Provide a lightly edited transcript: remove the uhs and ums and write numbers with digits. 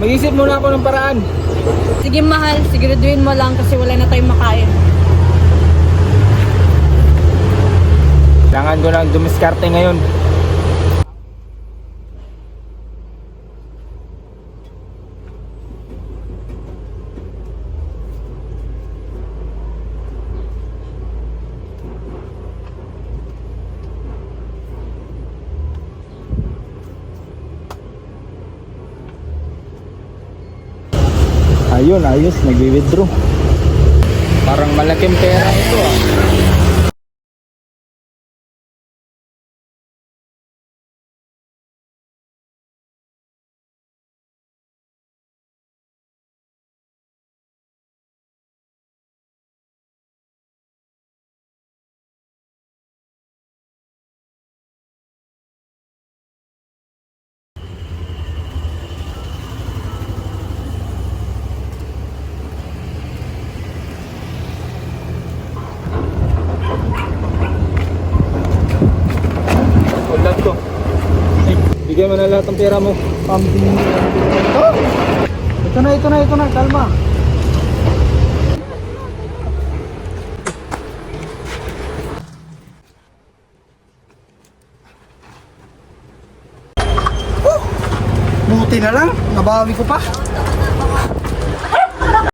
Mag-isip muna ako ng paraan. Sige mahal, siguraduhin mo lang kasi wala na tayong makain. Kailangan ko lang dumiskarte ngayon. Ayun, ayos, nag-withdraw. Parang malaking pera ito ah. Ulat ko. Bigyan mo na lahat ng pera mo. Pambili mo. Ito na, kalma. Buti na lang, nabawi ko pa.